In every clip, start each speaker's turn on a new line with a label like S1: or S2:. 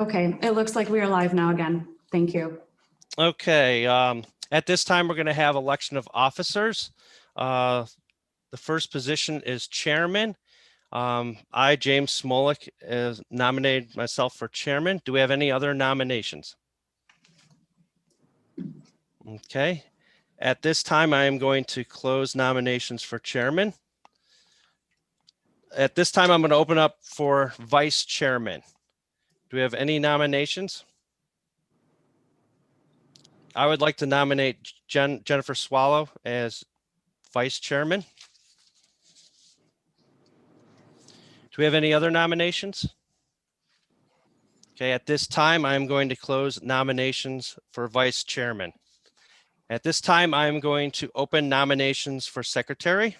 S1: Okay, it looks like we are live now again. Thank you.
S2: Okay, at this time, we're going to have election of officers. The first position is chairman. I, James Smolik, is nominated myself for chairman. Do we have any other nominations? Okay, at this time, I am going to close nominations for chairman. At this time, I'm going to open up for vice chairman. Do we have any nominations? I would like to nominate Jennifer Swallow as vice chairman. Do we have any other nominations? Okay, at this time, I'm going to close nominations for vice chairman. At this time, I'm going to open nominations for secretary.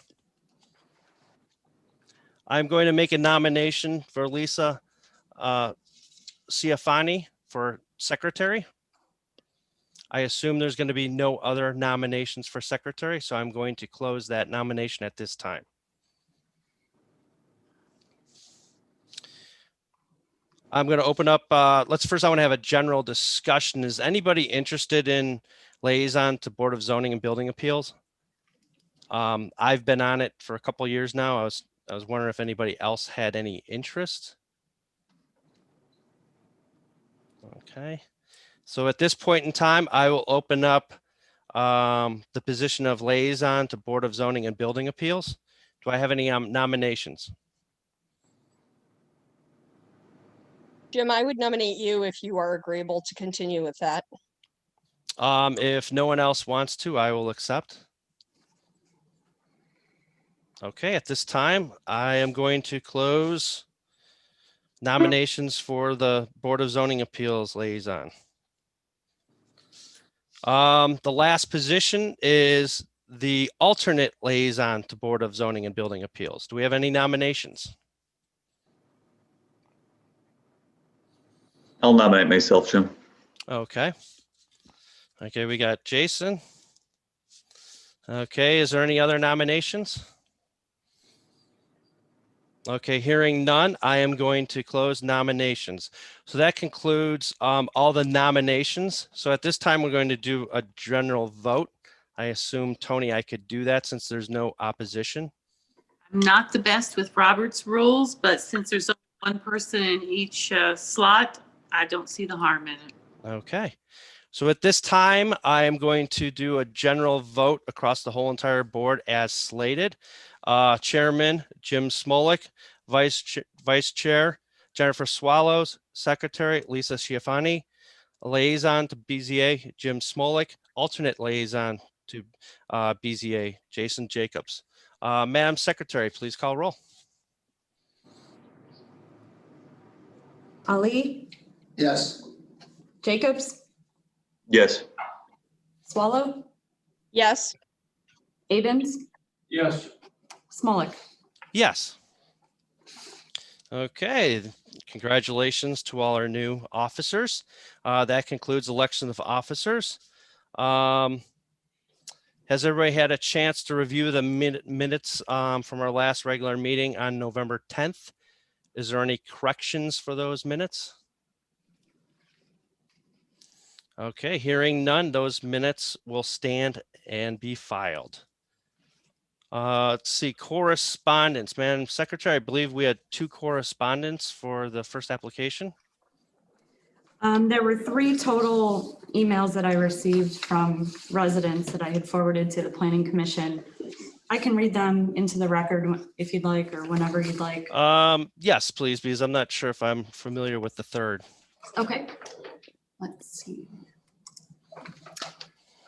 S2: I'm going to make a nomination for Lisa Ciafani for secretary. I assume there's going to be no other nominations for secretary, so I'm going to close that nomination at this time. I'm going to open up, I want to have a general discussion. Is anybody interested in liaison to Board of Zoning and Building Appeals? I've been on it for a couple of years now. I was wondering if anybody else had any interest. Okay. So at this point in time, I will open up the position of liaison to Board of Zoning and Building Appeals. Do I have any nominations?
S3: Jim, I would nominate you if you are agreeable to continue with that.
S2: If no one else wants to, I will accept. Okay, at this time, I am going to close nominations for the Board of Zoning Appeals liaison. The last position is the alternate liaison to Board of Zoning and Building Appeals. Do we have any nominations?
S4: I'll nominate myself, Jim.
S2: Okay. Okay, we got Jason. Okay, is there any other nominations? Okay, hearing none, I am going to close nominations. So that concludes all the nominations. So at this time, we're going to do a general vote. I assume, Tony, I could do that since there's no opposition.
S5: I'm not the best with Robert's rules, but since there's only one person in each slot, I don't see the harm in it.
S2: Okay. So at this time, I am going to do a general vote across the whole entire board as slated. Chairman, Jim Smolik, Vice Chair, Jennifer Swallows, Secretary, Lisa Ciafani, Liaison to BZA, Jim Smolik, Alternate Liaison to BZA, Jason Jacobs. Madam Secretary, please call roll.
S1: Ali,
S6: Yes.
S1: Jacobs,
S4: Yes.
S1: Swallow,
S3: Yes.
S1: Abrams,
S6: Yes.
S1: Smolik.
S2: Yes. Okay, congratulations to all our new officers. That concludes election of officers. Has everybody had a chance to review the minutes from our last regular meeting on November 10th? Is there any corrections for those minutes? Okay, hearing none, those minutes will stand and be filed. Let's see, correspondence. Madam Secretary, I believe we had 2 correspondents for the first application.
S1: There were 3 total emails that I received from residents that I had forwarded to the Planning Commission. I can read them into the record if you'd like, or whenever you'd like.
S2: Yes, please, because I'm not sure if I'm familiar with the third.
S1: Okay, let's see.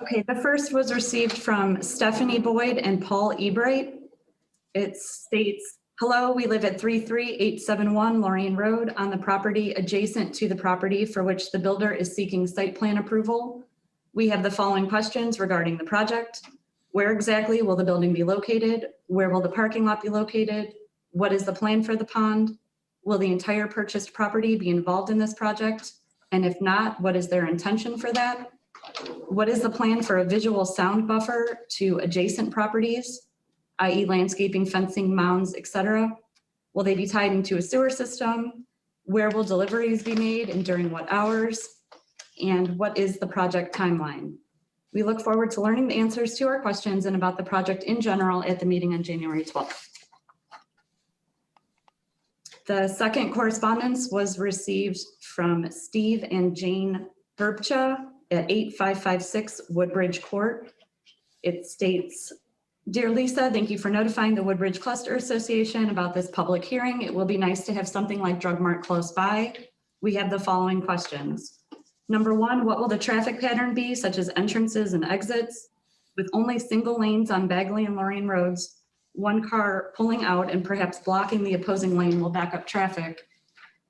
S1: Okay, the first was received from Stephanie Boyd and Paul Ebright. It states, hello, we live at 33871 Lorraine Road on the property adjacent to the property for which the builder is seeking site plan approval. We have the following questions regarding the project. Where exactly will the building be located? Where will the parking lot be located? What is the plan for the pond? Will the entire purchased property be involved in this project? And if not, what is their intention for that? What is the plan for a visual sound buffer to adjacent properties, i.e. landscaping, fencing, mounds, etc.? Will they be tied into a sewer system? Where will deliveries be made and during what hours? And what is the project timeline? We look forward to learning the answers to our questions and about the project in general at the meeting on January 12th. The second correspondence was received from Steve and Jane Herbcha at 8556 Woodbridge Court. It states, "Dear Lisa, thank you for notifying the Woodbridge Cluster Association about this public hearing. It will be nice to have something like Drug Mart close by. We have the following questions. Number one, what will the traffic pattern be, such as entrances and exits? With only single lanes on Bagley and Lorraine roads, one car pulling out and perhaps blocking the opposing lane will back up traffic.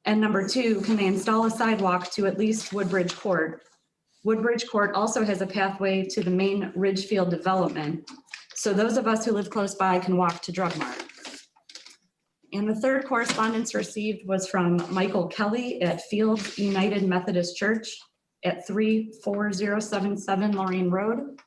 S1: And number two, can they install a sidewalk to at least Woodbridge Court? Woodbridge Court also has a pathway to the main Ridgefield development, so those of us who live close by can walk to Drug Mart." And the third correspondence received was from Michael Kelly at Fields United Methodist Church at 34077 Lorraine Road.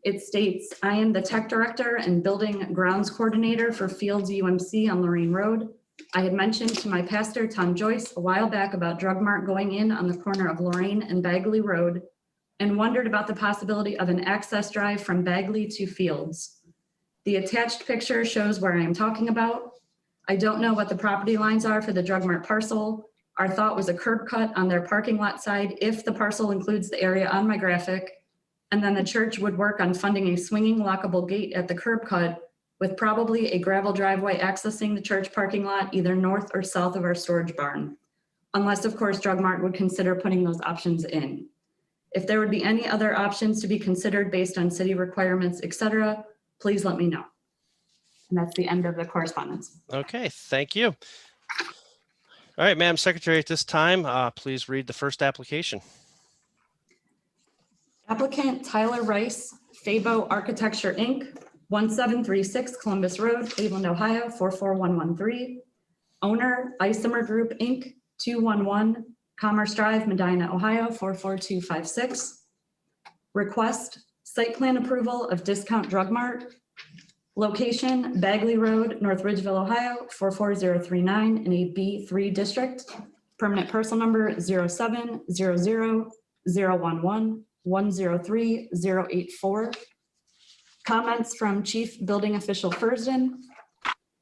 S1: It states, "I am the tech director and building grounds coordinator for Fields UMC on Lorraine Road. I had mentioned to my pastor, Tom Joyce, a while back about Drug Mart going in on the corner of Lorraine and Bagley Road and wondered about the possibility of an access drive from Bagley to Fields. The attached picture shows where I am talking about. I don't know what the property lines are for the Drug Mart parcel. Our thought was a curb cut on their parking lot side if the parcel includes the area on my graphic, and then the church would work on funding a swinging lockable gate at the curb cut with probably a gravel driveway accessing the church parking lot either north or south of our storage barn. Unless, of course, Drug Mart would consider putting those options in. If there would be any other options to be considered based on city requirements, etc., please let me know." And that's the end of the correspondence.
S2: Okay, thank you. All right, Madam Secretary, at this time, please read the first application.
S1: Applicant Tyler Rice, Fabo Architecture, Inc., 1736 Columbus Road, Cleveland, Ohio, 44113. Owner, Isomer Group, Inc., 211 Commerce Drive, Medina, Ohio, 44256. Request, site plan approval of Discount Drug Mart. Location, Bagley Road, North Ridgeville, Ohio, 44039 in a B3 district. Permanent parcel number 0700011103-084. Comments from Chief Building Official Fursden.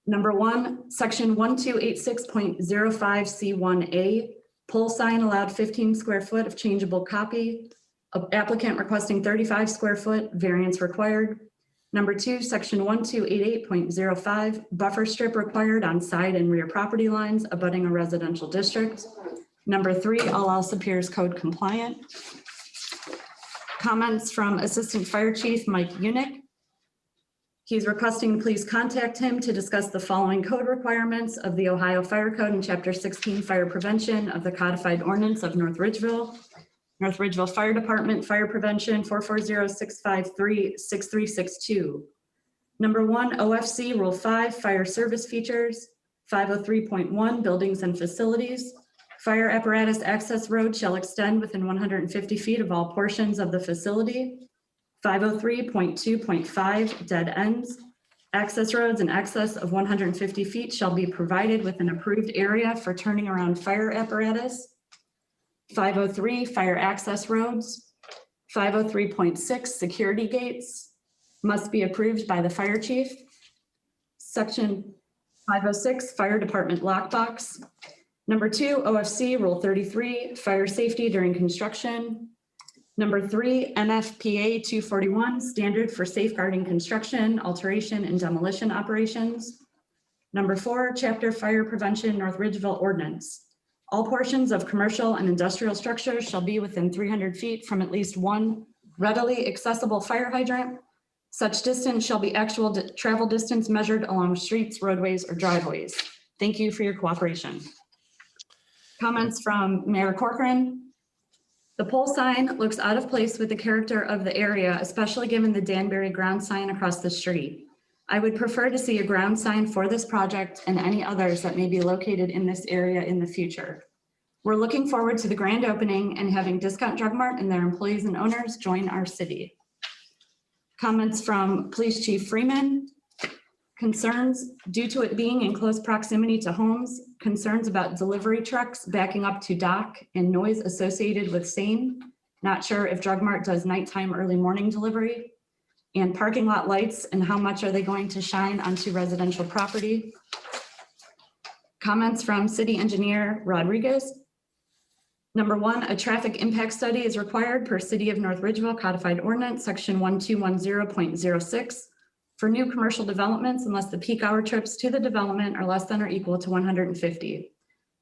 S1: Number one, section 1286.05C1A, pole sign allowed 15 square foot of changeable copy. Applicant requesting 35 square foot, variance required. Number two, section 1288.05, buffer strip required on side and rear property lines abutting a residential district. Number three, all else appears code compliant. Comments from Assistant Fire Chief Mike Unick. He's requesting please contact him to discuss the following code requirements of the Ohio Fire Code in Chapter 16 Fire Prevention of the Codified Ordinance of North Ridgeville. North Ridgeville Fire Department Fire Prevention 440-653-6362. Number one, OFC Rule 5 Fire Service Features. 503.1 Buildings and Facilities. Fire apparatus access road shall extend within 150 feet of all portions of the facility. 503.2.5 Dead ends. Access roads in excess of 150 feet shall be provided with an approved area for turning around fire apparatus. 503 Fire access roads. 503.6 Security gates must be approved by the fire chief. Section 506 Fire Department lockbox. Number two, OFC Rule 33 Fire safety during construction. Number three, NFPA 241 Standard for safeguarding construction, alteration, and demolition operations. Number four, Chapter Fire Prevention North Ridgeville Ordinance. All portions of commercial and industrial structures shall be within 300 feet from at least one readily accessible fire hydrant. Such distance shall be actual travel distance measured along streets, roadways, or driveways. Thank you for your cooperation. Comments from Mayor Corcoran. The pole sign looks out of place with the character of the area, especially given the Danbury ground sign across the street. I would prefer to see a ground sign for this project and any others that may be located in this area in the future. We're looking forward to the grand opening and having Discount Drug Mart and their employees and owners join our city. Comments from Police Chief Freeman. Concerns due to it being in close proximity to homes concerns about delivery trucks backing up to dock and noise associated with same. Not sure if Drug Mart does nighttime, early morning delivery. And parking lot lights and how much are they going to shine onto residential property? Comments from City Engineer Rodriguez. Number 1, a traffic impact study is required per City of North Ridgeville Codified Ordinance, Section 1210.06 for new commercial developments unless the peak hour trips to the development are less than or equal to 150.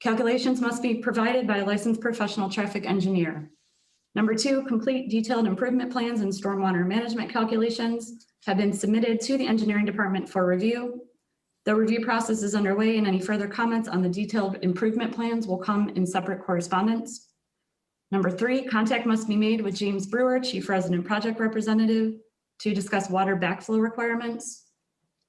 S1: Calculations must be provided by a licensed professional traffic engineer. Number 2, complete detailed improvement plans and stormwater management calculations have been submitted to the engineering department for review. The review process is underway and any further comments on the detailed improvement plans will come in separate correspondence. Number 3, contact must be made with James Brewer, Chief Resident Project Representative, to discuss water backflow requirements.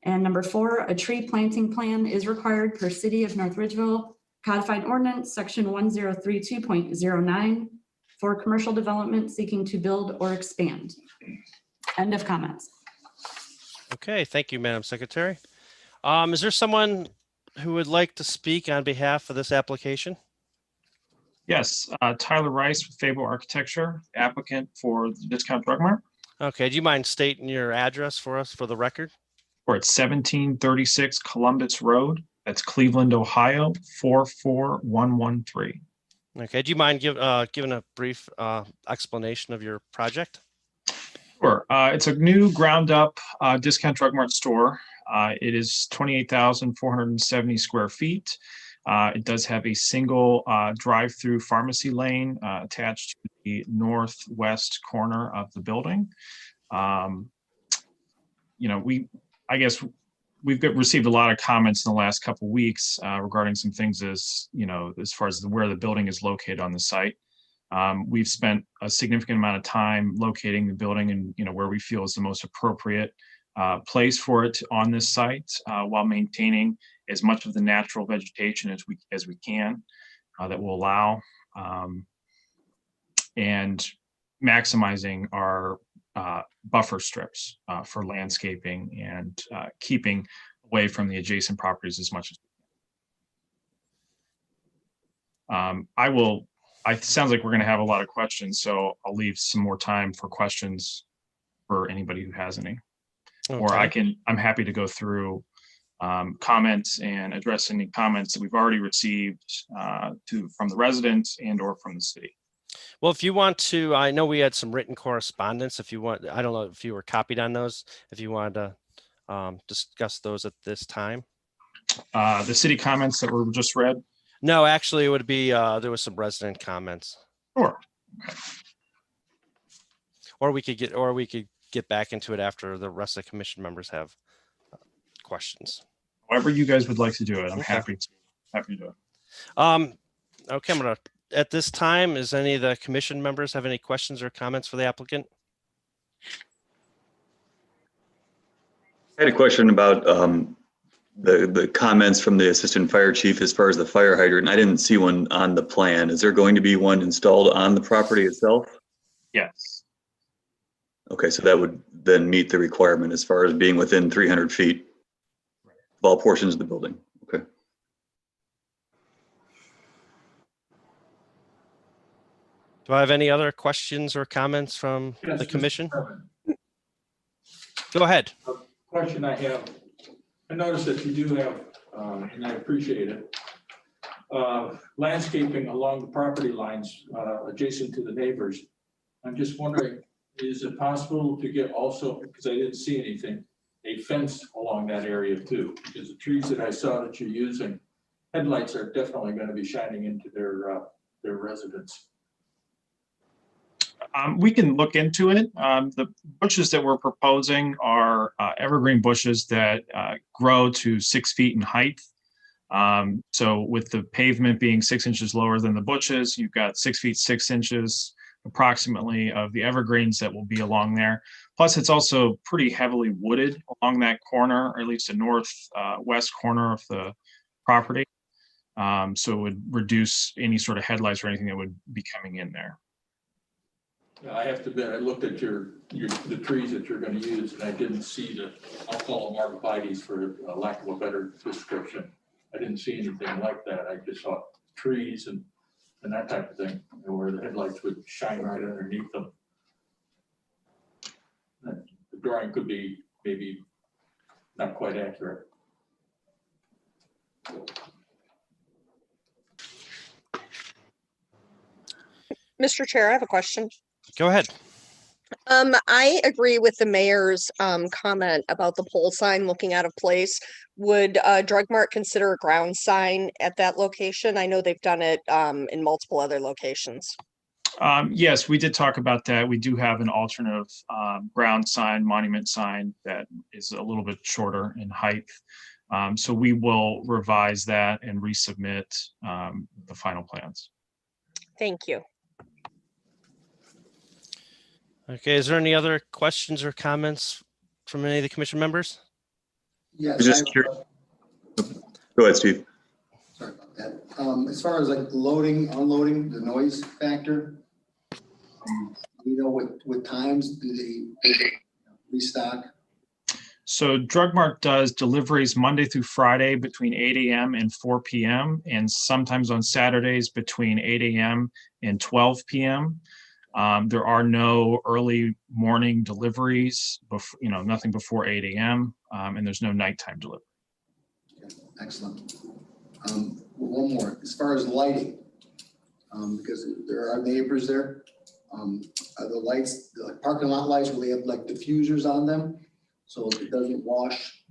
S1: And number 4, a tree planting plan is required per City of North Ridgeville Codified Ordinance, Section 1032.09 for commercial development seeking to build or expand. End of comments.
S2: Okay, thank you, Madam Secretary. Is there someone who would like to speak on behalf of this application?
S6: Yes, Tyler Rice with Fable Architecture, applicant for the Discount Drug Mart.
S2: Okay, do you mind stating your address for us for the record?
S6: We're at 1736 Columbus Road. That's Cleveland, Ohio, 44113.
S2: Okay, do you mind giving a brief explanation of your project?
S6: Sure. It's a new ground up Discount Drug Mart store. It is 28,470 square feet. It does have a single drive-through pharmacy lane attached to the northwest corner of the building. We've received a lot of comments in the last couple of weeks regarding some things as far as where the building is located on the site. We've spent a significant amount of time locating the building and where we feel is the most appropriate place for it on this site while maintaining as much of the natural vegetation as we can that will allow and maximizing our buffer strips for landscaping and keeping away from the adjacent properties as much as we can. It sounds like we're going to have a lot of questions, so I'll leave some more time for questions for anybody who has any.
S2: Okay.
S6: Or I'm happy to go through comments and address any comments that we've already received from the residents and or from the city.
S2: Well, if you want to, I know we had some written correspondence. If you want, I don't know if you were copied on those, if you wanted to discuss those at this time.
S6: The city comments that were just read?
S2: No, actually it would be, there was some resident comments.
S6: Sure.
S2: Or we could get back into it after the rest of the commission members have questions.
S6: However you guys would like to do it. I'm
S2: Okay.
S6: happy to do it.
S2: Okay, I'm gonna, at this time, is any of the commission members have any questions or comments for the applicant?
S4: I had a question about the comments from the assistant fire chief as far as the fire hydrant. I didn't see one on the plan. Is there going to be one installed on the property itself?
S6: Yes.
S4: Okay, so that would then meet the requirement as far as being within 300 feet of all portions of the building. Okay.
S2: Do I have any other questions or comments from
S7: Yes,
S2: the
S7: Mr.
S2: commission?
S7: Chairman.
S2: Go ahead.
S7: Question I have, I noticed that you do have, and I appreciate it, landscaping along the property lines adjacent to the neighbors. I'm just wondering, is it possible to get also, because I didn't see anything, a fence along that area too? Because the trees that I saw that you're using, headlights are definitely going to be shining into their residence.
S6: We can look into it. The bushes that we're proposing are evergreen bushes that grow to 6 feet in height. So with the pavement being 6 inches lower than the bushes, you've got 6 feet 6 inches approximately of the evergreens that will be along there. Plus, it's also pretty heavily wooded along that corner, or at least the northwest corner of the property. So it would reduce any sort of headlights or anything that would be coming in there.
S7: I have to admit, I looked at the trees that you're going to use, and I didn't see I'll call them arborvitaes for lack of a better description. I didn't see anything like that. I just saw trees and that type of thing, you know, where the headlights would shine right underneath them. The drawing could be maybe not quite accurate.
S3: Mr. Chair, I have a question.
S2: Go ahead.
S3: I agree with the mayor's comment about the pole sign looking out of place. Would Drug Mart consider a ground sign at that location? I know they've done it in multiple other locations.
S6: Yes, we did talk about that. We do have an alternative ground sign, monument sign that is a little bit shorter in height. So we will revise that and resubmit the final plans.
S3: Thank you.
S2: Okay, is there any other questions or comments from any of the commission members?
S8: Yes.
S4: Just curious. Go ahead, Steve.
S8: Sorry about that. As far as like loading, unloading, the noise factor, you know, what times do they restock?
S6: So Drug Mart does deliveries Monday through Friday between 8 a.m. and 4 p.m. and sometimes on Saturdays between 8 a.m. and 12 p.m. There are no early morning deliveries, you know, nothing before 8 a.m. And there's no nighttime delivery.
S8: Okay, excellent. One more, as far as lighting, because there are neighbors there. Are the lights, the parking lot lights, will they have like diffusers on them so it doesn't wash?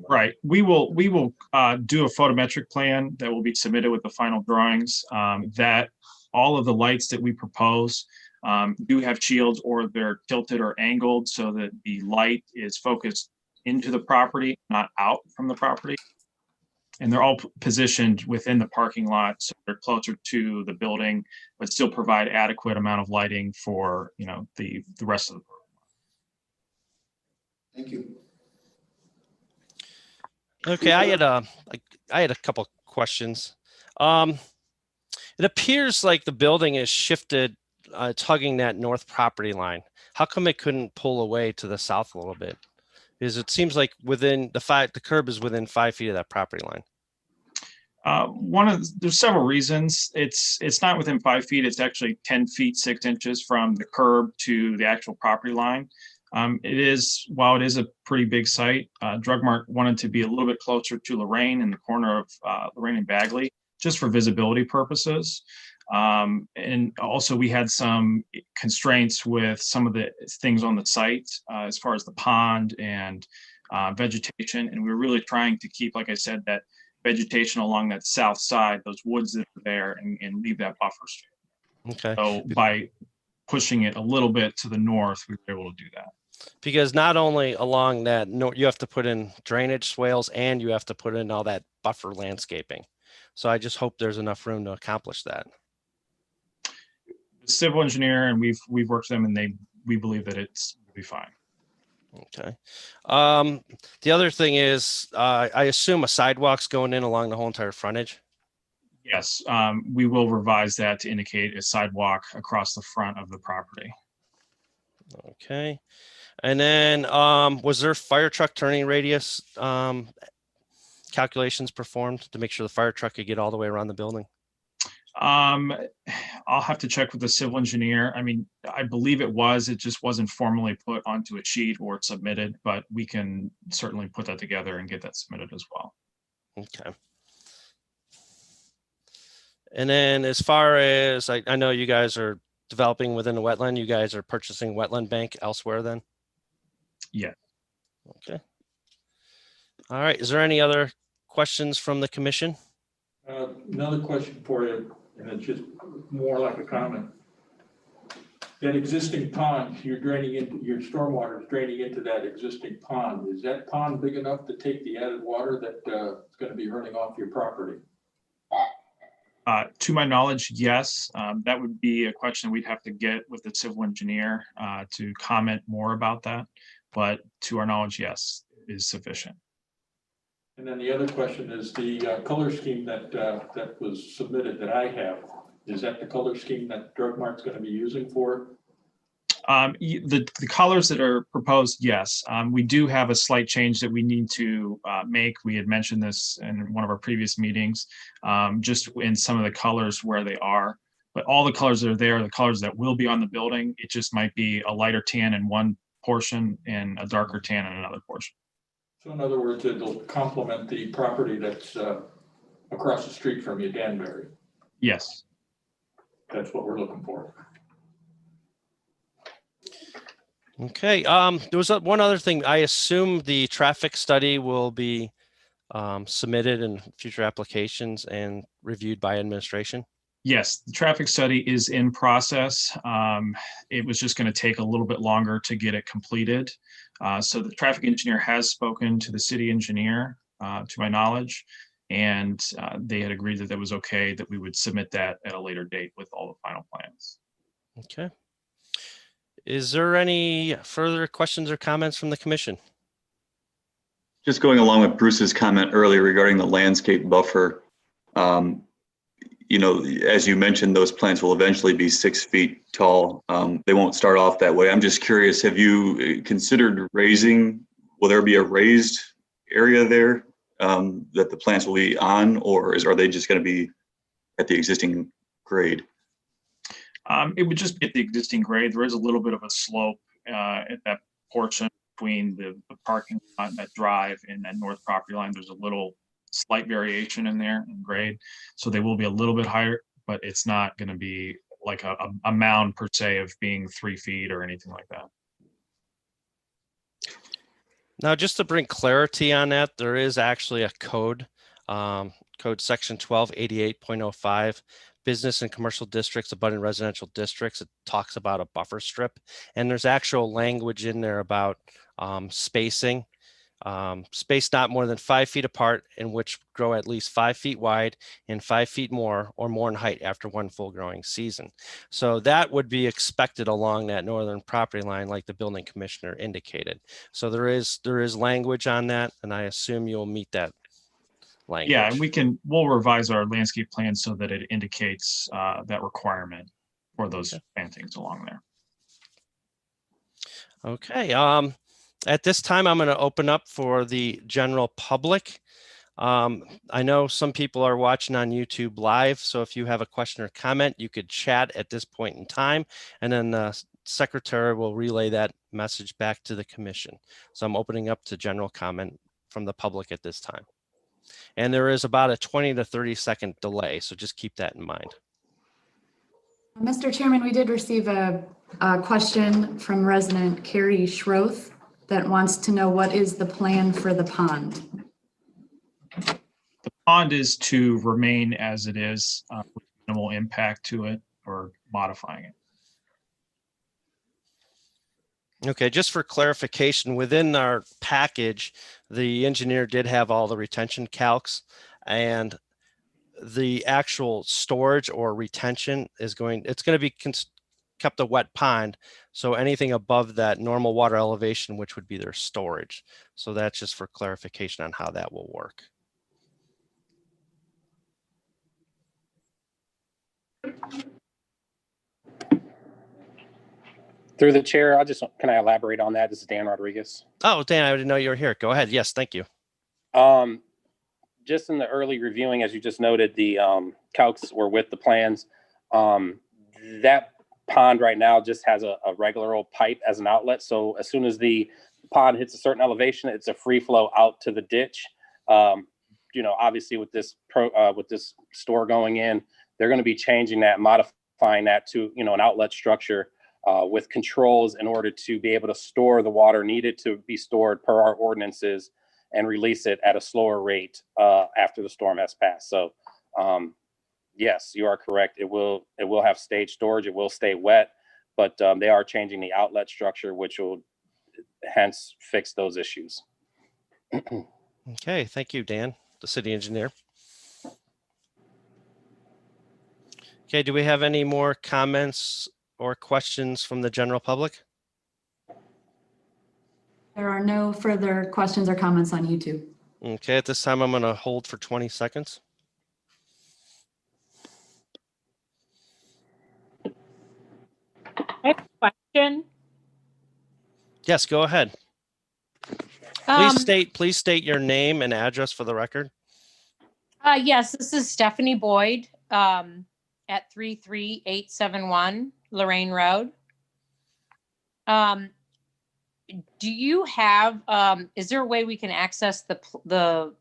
S6: Right. We will do a photometric plan that will be submitted with the final drawings. That all of the lights that we propose do have shields, or they're tilted or angled so that the light is focused into the property, not out from the property. And they're all positioned within the parking lot, so they're closer to the building, but still provide adequate amount of lighting for, you know, the rest of the program.
S8: Thank you.
S2: Okay, I had a couple questions. It appears like the building is shifted, it's hugging that north property line. How come it couldn't pull away to the south a little bit? Because it seems like within the curb is within 5 feet of that property line.
S6: There's several reasons. It's not within 5 feet. It's actually 10 feet 6 inches from the curb to the actual property line. While it is a pretty big site, Drug Mart wanted to be a little bit closer to Lorraine in the corner of Lorraine and Bagley, just for visibility purposes. And also we had some constraints with some of the things on the site as far as the pond and vegetation. And we were really trying to keep, like I said, that vegetation along that south side, those woods that are there, and leave that buffer strip.
S2: Okay.
S6: So by pushing it a little bit to the north, we were able to do that.
S2: Because not only along that, you have to put in drainage swales and you have to put in all that buffer landscaping. So I just hope there's enough room to accomplish that.
S6: The civil engineer, and we've worked with them, and we believe that it's will be fine.
S2: Okay. The other thing is, I assume a sidewalk's going in along the whole entire frontage.
S6: Yes, we will revise that to indicate a sidewalk across the front of the property.
S2: Okay. And then, was there fire truck turning radius calculations performed to make sure the fire truck could get all the way around the building?
S6: I'll have to check with the civil engineer. I mean, I believe it just wasn't formally put onto a sheet or submitted, but we can certainly put that together and get that submitted as well.
S2: Okay. And then as far as, I know you guys are developing within the wetland, you guys are purchasing wetland bank elsewhere then?
S6: Yeah.
S2: Okay. All right. Is there any other questions from the commission?
S7: Another question for you, and it's just more like a comment. That existing pond, you're draining into, your stormwater is draining into that existing pond. Is that pond big enough to take the added water that is going to be running off your property?
S6: To my knowledge, yes. That would be a question we'd have to get with the civil engineer to comment more about that. But to our knowledge, yes, it is sufficient.
S7: And then the other question is the color scheme that was submitted that I have. Is that the color scheme that Drug Mart's going to be using for
S6: The colors that are proposed, yes. We do have a slight change that we need to make. We had mentioned this in one of our previous meetings, just in some of the colors where they are. But all the colors that are there are the colors that will be on the building. It just might be a lighter tan in one portion and a darker tan in another portion.
S7: So in other words, it'll complement the property that's across the street from you, Danbury.
S6: Yes.
S7: That's what we're looking for.
S2: Okay, there was one other thing. I assume the traffic study will be submitted in future applications and reviewed by administration.
S6: Yes, the traffic study is in process. It was just going to take a little bit longer to get it completed. So the traffic engineer has spoken to the city engineer, to my knowledge, and they had agreed that that was okay, that we would submit that at a later date with all the final plans.
S2: Okay. Is there any further questions or comments from the commission?
S4: Just going along with Bruce's comment earlier regarding the landscape buffer, you know, as you mentioned, those plants will eventually be 6 feet tall. They won't start off that way. I'm just curious, have you considered raising, will there be a raised area there that the plants will be on, or are they just going to be at the existing grade?
S6: It would just be at the existing grade. There is a little bit of a slope at that portion between the parking lot and that drive and that north property line. There's a little slight variation in there in grade. So they will be a little bit higher, but it's not going to be like a mound per se of being 3 feet or anything like that.
S2: Now, just to bring clarity on that, there is actually a code, code section 1288.05, business and commercial districts abutting residential districts. It talks about a buffer strip, and there's actual language in there about spacing. Space not more than 5 feet apart, in which grow at least 5 feet wide and 5 feet more or more in height after one full growing season. So that would be expected along that northern property line, like the building commissioner indicated. So there is language on that, and I assume you'll meet that language.
S6: Yeah, and we'll revise our landscape plan so that it indicates that requirement for those plantings along there.
S2: Okay. At this time, I'm going to open up for the general public. I know some people are watching on YouTube live, so if you have a question or comment, you could chat at this point in time, and then the secretary will relay that message back to the commission. So I'm opening up to general comment from the public at this time. And there is about a 20 to 30 second delay, so just keep that in mind.
S1: Mr. Chairman, we did receive a question from resident Carrie Schroth that wants to know what is the plan for the pond?
S6: The pond is to remain as it is, with minimal impact to it or modifying it.
S2: Okay, just for clarification, within our package, the engineer did have all the retention calcs, and the actual storage or retention it's going to be kept a wet pond. So anything above that normal water elevation, which would be their storage. So that's just for clarification on how that will work.
S9: Through the chair, can I elaborate on that? This is Dan Rodriguez.
S2: Oh, Dan, I didn't know you were here. Go ahead. Yes, thank you.
S9: Just in the early reviewing, as you just noted, the calcs were with the plans. That pond right now just has a regular old pipe as an outlet. So as soon as the pond hits a certain elevation, it's a free flow out to the ditch. You know, obviously with this store going in, they're going to be changing that, modifying that to, you know, an outlet structure with controls in order to be able to store the water needed to be stored per our ordinances and release it at a slower rate after the storm has passed. So yes, you are correct. It will have stage storage. It will stay wet, but they are changing the outlet structure, which will hence fix those issues.
S2: Okay, thank you, Dan, the city engineer. Okay, do we have any more comments or questions from the general public?
S1: There are no further questions or comments on YouTube.
S2: Okay, at this time, I'm going to hold for 20 seconds.
S10: I have a question.
S2: Yes, go ahead. Please state your name and address for the record.
S10: Yes, this is Stephanie Boyd at 33871 Lorraine Road. Do you have, is there a way we can access the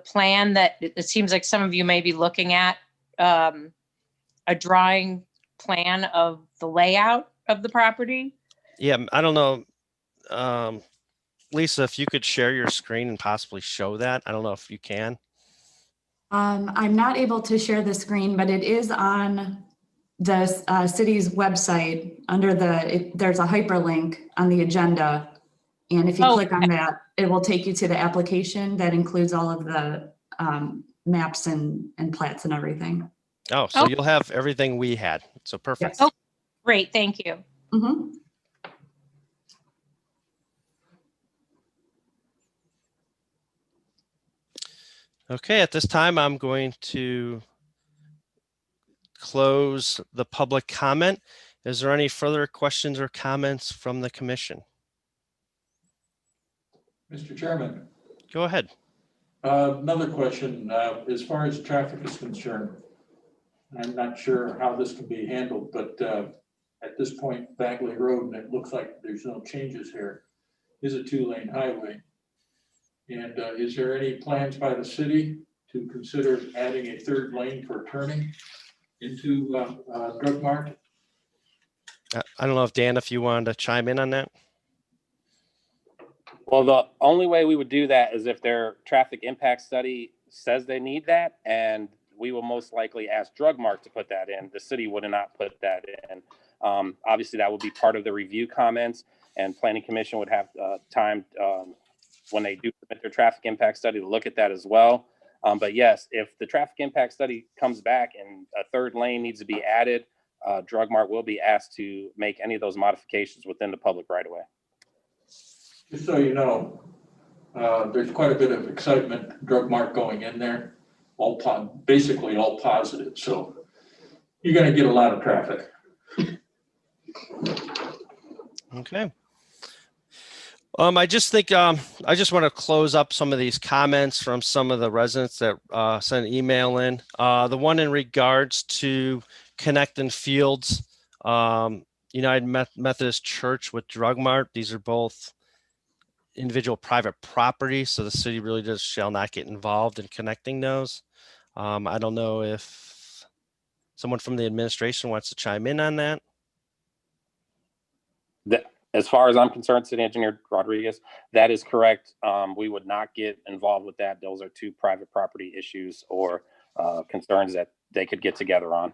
S10: plan that it seems like some of you may be looking at, a drawing plan of the layout of the property?
S2: Yeah, I don't know. Lisa, if you could share your screen and possibly show that. I don't know if you can.
S1: I'm not able to share the screen, but it is on the city's website under there's a hyperlink on the agenda. And if you click on that, it will take you to the application that includes all of the maps and plats and everything.
S2: Oh, so you'll have everything we had. So perfect.
S1: Yes.
S10: Oh, great. Thank you.
S1: Mm-hmm.
S2: Okay, at this time, I'm going to close the public comment. Is there any further questions or comments from the commission?
S7: Mr. Chairman,
S2: Go ahead.
S7: another question. As far as traffic is concerned, I'm not sure how this can be handled, but at this point, Bagley Road, and it looks like there's no changes here, is a 2-lane highway. And is there any plans by the city to consider adding a 3rd lane for turning into Drug Mart?
S2: I don't know if Dan, if you wanted to chime in on that.
S9: Well, the only way we would do that is if their traffic impact study says they need that, and we will most likely ask Drug Mart to put that in. The city would not put that in. Obviously, that would be part of the review comments, and Planning Commission would have time when they do submit their traffic impact study to look at that as well. But yes, if the traffic impact study comes back and a 3rd lane needs to be added, Drug Mart will be asked to make any of those modifications within the public right of way.
S7: Just so you know, there's quite a bit of excitement, Drug Mart going in there, basically all positive. So you're going to get a lot of traffic.
S2: Okay. I just think I just want to close up some of these comments from some of the residents that sent an email in. The one in regards to connecting fields, United Methodist Church with Drug Mart. These are both individual private property, so the city really just shall not get involved in connecting those. I don't know if someone from the administration wants to chime in on that.
S9: As far as I'm concerned, City Engineer Rodriguez, that is correct. We would not get involved with that. Those are 2 private property issues or concerns that they could get together on.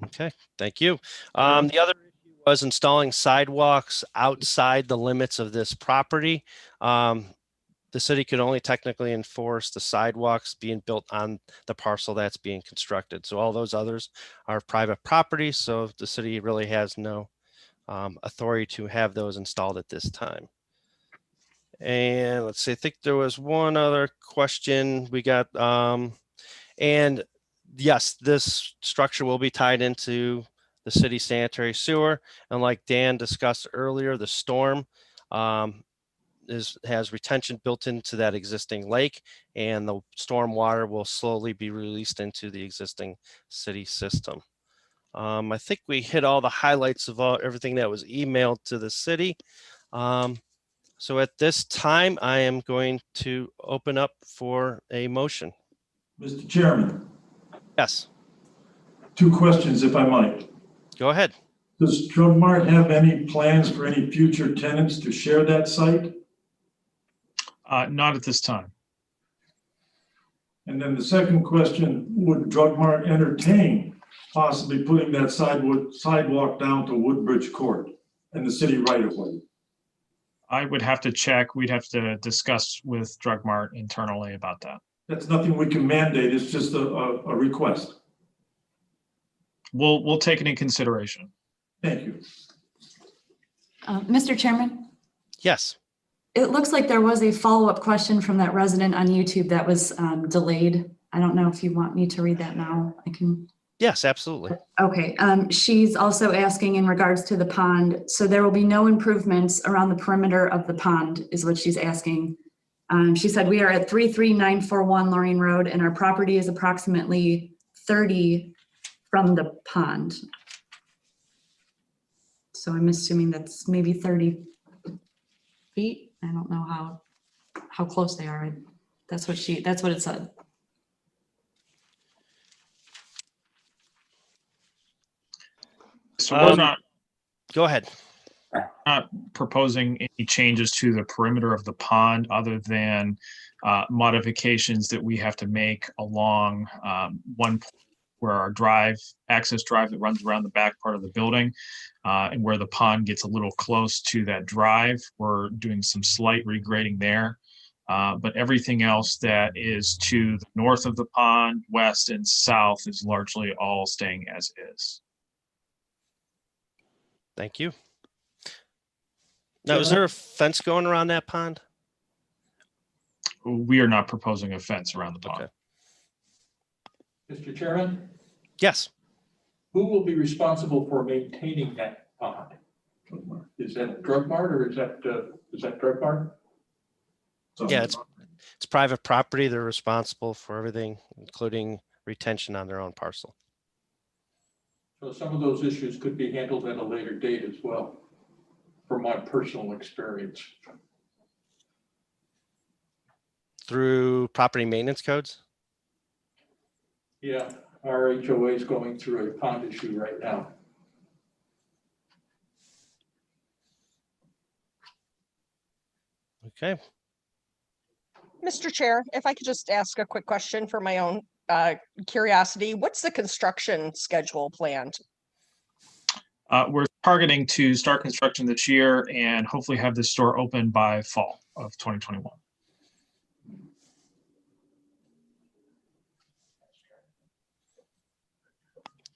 S2: Okay, thank you. The other issue was installing sidewalks outside the limits of this property. The city could only technically enforce the sidewalks being built on the parcel that's being constructed. So all those others are private property. So the city really has no authority to have those installed at this time. And let's see, I think there was one other question we got. And yes, this structure will be tied into the city sanitary sewer. And like Dan discussed earlier, the storm has retention built into that existing lake, and the storm water will slowly be released into the existing city system. I think we hit all the highlights of everything that was emailed to the city. So at this time, I am going to open up for a motion.
S11: Mr. Chairman.
S2: Yes.
S11: 2 questions, if I might.
S2: Go ahead.
S11: Does Drug Mart have any plans for any future tenants to share that site?
S6: Not at this time.
S11: And then the second question, would Drug Mart entertain possibly putting that sidewalk down to Woodbridge Court and the city right of way?
S6: I would have to check. We'd have to discuss with Drug Mart internally about that.
S11: That's nothing we can mandate. It's just a request.
S6: We'll take it in consideration.
S11: Thank you.
S1: Mr. Chairman?
S2: Yes.
S1: It looks like there was a follow-up question from that resident on YouTube that was delayed. I don't know if you want me to read that now. I can.
S2: Yes, absolutely.
S1: Okay, she's also asking in regards to the pond, so there will be no improvements around the perimeter of the pond is what she's asking. She said we are at 33941 Lorraine Road and our property is approximately 30 from the pond. So I'm assuming that's maybe 30 feet. I don't know how close they are. That's what it said.
S6: So we're not
S2: Go ahead.
S6: proposing any changes to the perimeter of the pond other than modifications that we have to make along one point where our access drive that runs around the back part of the building and where the pond gets a little close to that drive. We're doing some slight regrading there. But everything else that is to the north of the pond, west and south is largely all staying as is.
S2: Thank you. Now, is there a fence going around that pond?
S6: We are not proposing a fence around the pond.
S2: Okay.
S7: Mr. Chairman,
S2: Yes.
S7: who will be responsible for maintaining that pond? Is that Drug Mart or is that Drug Mart?
S2: Yeah, it's private property. They're responsible for everything, including retention on their own parcel.
S7: So some of those issues could be handled at a later date as well, from my personal experience.
S2: Through property maintenance codes?
S7: Yeah, our HOA is going through a pond issue right now.
S2: Okay.
S3: Mr. Chair, if I could just ask a quick question for my own curiosity, what's the construction schedule planned?
S6: We're targeting to start construction this year and hopefully have this store open by fall of 2021.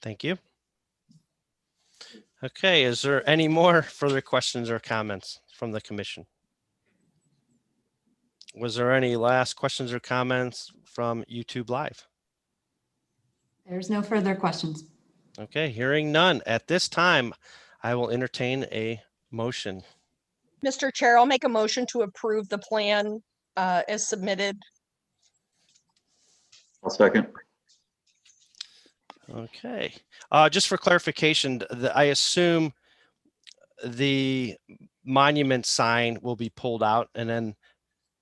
S2: Thank you. Okay, is there any more further questions or comments from the commission? Was there any last questions or comments from YouTube Live?
S1: There's no further questions.
S2: Okay, hearing none. At this time, I will entertain a motion.
S3: Mr. Chair, I'll make a motion to approve the plan as submitted.
S4: I'll second.
S2: Okay, just for clarification, I assume the monument sign will be pulled out, and then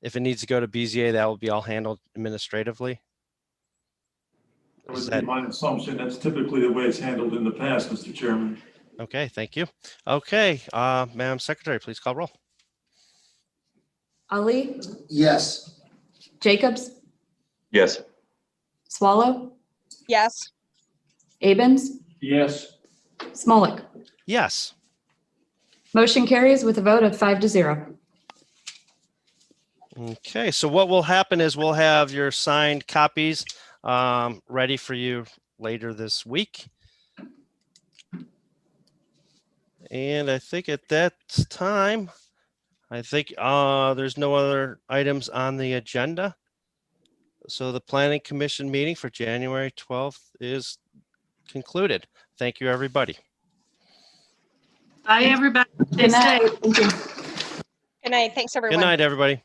S2: if it needs to go to BZA, that will be all handled administratively.
S11: That would be my assumption. That's typically the way it's handled in the past, Mr. Chairman.
S2: Okay, thank you. Okay, Madam Secretary, please call roll.
S1: Ali,
S8: Yes.
S1: Jacobs,
S4: Yes.
S1: Swallow,
S3: Yes.
S1: Abens,
S7: Yes,
S1: Smolik.
S2: Yes.
S1: Motion carries with a vote of 5-0.
S2: Okay, so what will happen is we'll have your signed copies ready for you later this week. And I think at that time, I think there's no other items on the agenda. So the Planning Commission meeting for January 12th is concluded. Thank you, everybody.
S5: Bye, everybody.
S1: Good night. Thank you.
S3: Good night. Thanks, everyone.
S2: Good night, everybody.